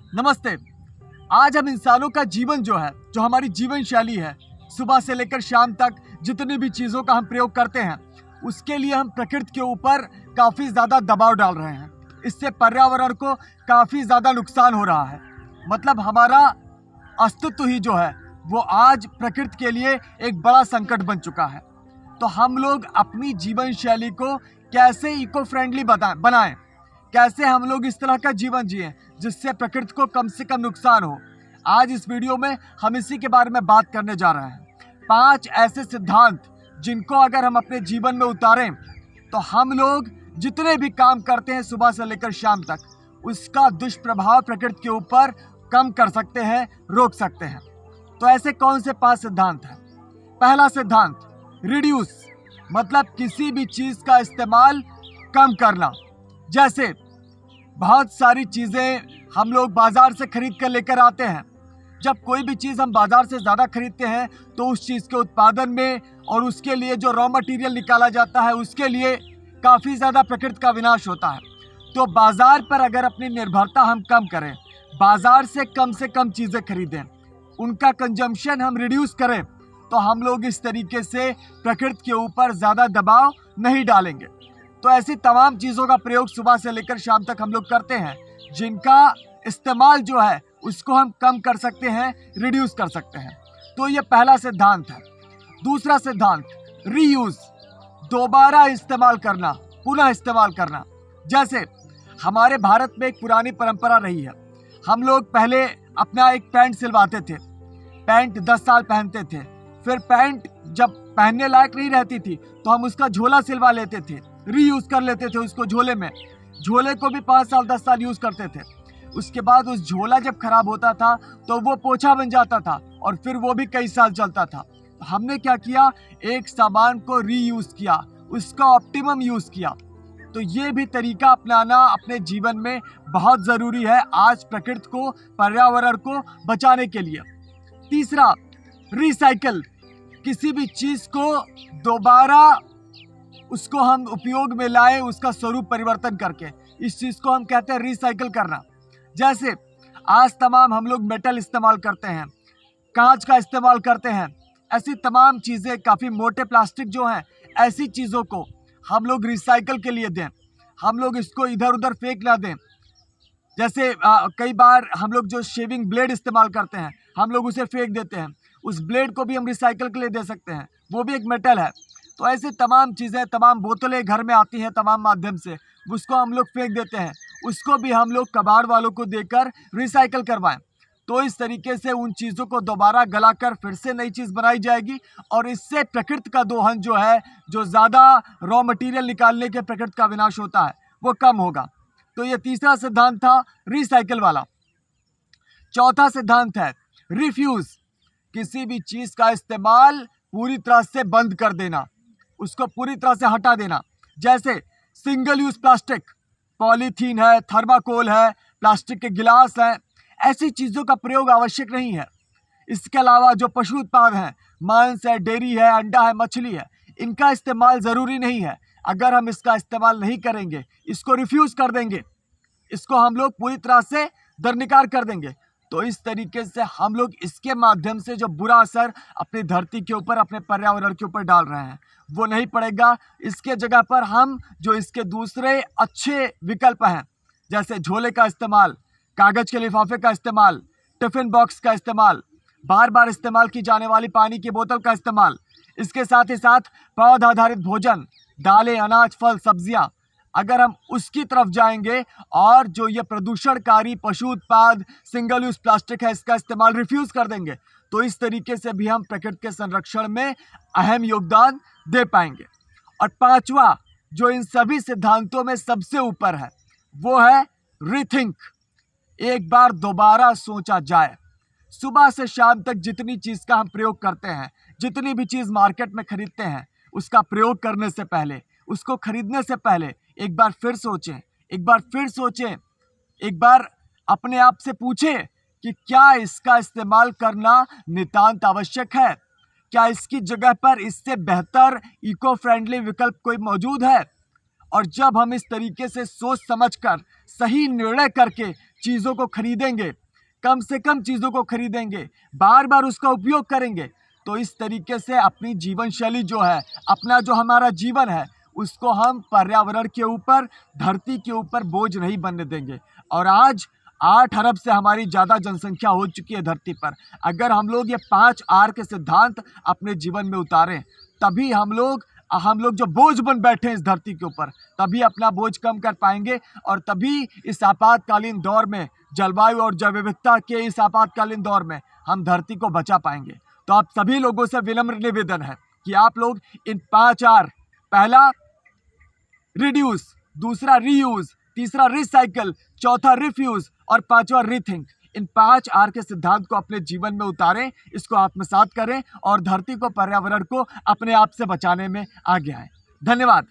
नमस्ते। आज हम इंसानों का जीवन जो हमारी जीवन शैली है, सुबह से लेकर शाम तक जितनी भी चीज़ों का हम प्रयोग करते हैं, उसके लिए हम प्रकृति के ऊपर काफ़ी ज़्यादा दबाव डाल रहे हैं। इससे पर्यावरण को काफ़ी ज़्यादा नुकसान हो रहा है। मतलब हमारा अस्तित्व ही वो आज प्रकृति के लिए एक बड़ा संकट बन चुका है। तो हम लोग अपनी जीवन शैली को कैसे इको फ्रेंडली बनाएं, कैसे हम लोग इस तरह का जीवन जिएं जिससे प्रकृति को कम से कम नुकसान हो। आज इस वीडियो में हम इसी के बारे में बात करने जा रहे हैं। 5 ऐसे सिद्धांत जिनको अगर हम अपने जीवन में उतारें तो हम लोग जितने भी काम करते हैं सुबह से लेकर शाम तक, उसका दुष्प्रभाव प्रकृति के ऊपर कम कर सकते हैं, रोक सकते हैं। तो ऐसे कौन से 5 सिद्धांत हैं? पहला सिद्धांत, रिड्यूस, मतलब किसी भी चीज़ का इस्तेमाल कम करना। जैसे बहुत सारी चीज़ें हम लोग बाज़ार से खरीद कर लेकर आते हैं। जब कोई भी चीज़ हम बाज़ार से ज़्यादा खरीदते हैं तो उस चीज़ के उत्पादन में और उसके लिए जो रॉ मटेरियल निकाला जाता है उसके लिए काफ़ी ज़्यादा प्रकृति का विनाश होता है। तो बाज़ार पर अगर अपनी निर्भरता हम कम करें, बाज़ार से कम चीज़ें खरीदें, उनका कंजम्पशन हम रिड्यूस करें, तो हम लोग इस तरीके से प्रकृति के ऊपर ज़्यादा दबाव नहीं डालेंगे। तो ऐसी तमाम चीज़ों का प्रयोग सुबह से लेकर शाम तक हम लोग करते हैं जिनका इस्तेमाल उसको हम कम कर सकते हैं, रिड्यूस कर सकते हैं। तो ये पहला सिद्धांत है। दूसरा सिद्धांत, रीयूज़, दोबारा इस्तेमाल करना, पुनः इस्तेमाल करना। जैसे हमारे भारत में एक पुरानी परंपरा रही है। हम लोग पहले अपना एक पैंट सिलवाते थे, पैंट 10 साल पहनते थे, फिर पैंट जब पहनने लायक नहीं रहती थी तो हम उसका झोला सिलवा लेते थे, रीयूज़ कर लेते थे उसको झोले में। झोले को भी 5 साल 10 साल यूज़ करते थे। उसके बाद उस झोला जब खराब होता था तो वो पोछा बन जाता था और फिर वो भी कई साल चलता था। हमने क्या किया, एक सामान को रीयूज़ किया, उसका ऑप्टिमम यूज़ किया। तो ये भी तरीका अपनाना अपने जीवन में बहुत ज़रूरी है आज प्रकृति को, पर्यावरण को बचाने के लिए। तीसरा, रिसाइकल, किसी भी चीज़ को दोबारा उसको हम उपयोग में लाएं, उसका स्वरूप परिवर्तन करके। इस चीज़ को हम कहते हैं रिसाइकल करना। जैसे आज तमाम हम लोग मेटल इस्तेमाल करते हैं, कांच का इस्तेमाल करते हैं, ऐसी तमाम चीज़ें, काफ़ी मोटे प्लास्टिक जो हैं, ऐसी चीज़ों को हम लोग रिसाइकल के लिए दें। हम लोग इसको इधर उधर फेंक ना दें। जैसे कई बार हम लोग जो शेविंग ब्लेड इस्तेमाल करते हैं, हम लोग उसे फेंक देते हैं। उस ब्लेड को भी हम रिसाइकल के लिए दे सकते हैं, वो भी एक मेटल है। तो ऐसे तमाम चीज़ें, तमाम बोतलें घर में आती हैं तमाम माध्यम से, उसको हम लोग फेंक देते हैं, उसको भी हम लोग कबाड़ वालों को देकर रिसाइकल करवाएं। तो इस तरीके से उन चीज़ों को दोबारा गलाकर फिर से नई चीज़ बनाई जाएगी और इससे प्रकृति का दोहन जो ज़्यादा रॉ मटेरियल निकालने के प्रकृति का विनाश होता है, वो कम होगा। तो ये तीसरा सिद्धांत था, रिसाइकल वाला। चौथा सिद्धांत है रिफ्यूज़, किसी भी चीज़ का इस्तेमाल पूरी तरह से बंद कर देना, उसको पूरी तरह से हटा देना। जैसे सिंगल यूज़ प्लास्टिक, पॉलीथीन है, थर्माकोल है, प्लास्टिक के गिलास हैं, ऐसी चीज़ों का प्रयोग आवश्यक नहीं है। इसके अलावा जो पशु उत्पाद हैं, मांस है, डेयरी है, अंडा है, मछली है, इनका इस्तेमाल ज़रूरी नहीं है। अगर हम इसका इस्तेमाल नहीं करेंगे, इसको रिफ्यूज़ कर देंगे, इसको हम लोग पूरी तरह से दरनिकार कर देंगे, तो इस तरीके से हम लोग इसके माध्यम से जो बुरा असर अपनी धरती के ऊपर, अपने पर्यावरण के ऊपर डाल रहे हैं, वो नहीं पड़ेगा। इसके जगह पर हम जो इसके दूसरे अच्छे विकल्प हैं, जैसे झोले का इस्तेमाल, कागज़ के लिफाफे का इस्तेमाल, टिफ़िन बॉक्स का इस्तेमाल, बार बार इस्तेमाल की जाने वाली पानी की बोतल का इस्तेमाल, इसके साथ ही साथ पौध आधारित भोजन, दालें, अनाज, फल, सब्जियाँ, अगर हम उसकी तरफ जाएंगे और जो ये प्रदूषणकारी पशु उत्पाद, सिंगल यूज़ प्लास्टिक है, इसका इस्तेमाल रिफ्यूज़ कर देंगे, तो इस तरीके से भी हम प्रकृति के संरक्षण में अहम योगदान दे पाएंगे। और पांचवा, जो इन सभी सिद्धांतों में सबसे ऊपर है, वो है रीथिंक, एक बार दोबारा सोचा जाए। सुबह से शाम तक जितनी चीज़ का हम प्रयोग करते हैं, जितनी भी चीज़ मार्केट में खरीदते हैं, उसका प्रयोग करने से पहले, उसको खरीदने से पहले एक बार फिर सोचें, एक बार फिर सोचें, एक बार अपने आप से पूछें कि क्या इसका इस्तेमाल करना नितांत आवश्यक है? क्या इसकी जगह पर इससे बेहतर इको फ्रेंडली विकल्प कोई मौजूद है? और जब हम इस तरीके से सोच समझकर सही निर्णय करके चीज़ों को खरीदेंगे, कम से कम चीज़ों को खरीदेंगे, बार बार उसका उपयोग करेंगे, तो इस तरीके से अपनी जीवन शैली जो है, अपना जो हमारा जीवन है, उसको हम पर्यावरण के ऊपर, धरती के ऊपर बोझ नहीं बनने देंगे। और आज 8 अरब से हमारी ज़्यादा जनसंख्या हो चुकी है धरती पर। अगर हम लोग ये 5 आर के सिद्धांत अपने जीवन में उतारें, तभी हम लोग जो बोझ बन बैठे हैं इस धरती के ऊपर, तभी अपना बोझ कम कर पाएंगे और तभी इस आपातकालीन दौर में, जलवायु और जैव विविधता के इस आपातकालीन दौर में हम धरती को बचा पाएंगे। तो आप सभी लोगों से विनम्र निवेदन है कि आप लोग इन 5 आर, पहला रिड्यूस, दूसरा रीयूज, तीसरा रिसाइकल, चौथा रिफ्यूज और पांचवा रीथिंक, इन 5 आर के सिद्धांत को अपने जीवन में उतारें, इसको आत्मसात करें और धरती को, पर्यावरण को अपने आप से बचाने में आगे आएं। धन्यवाद।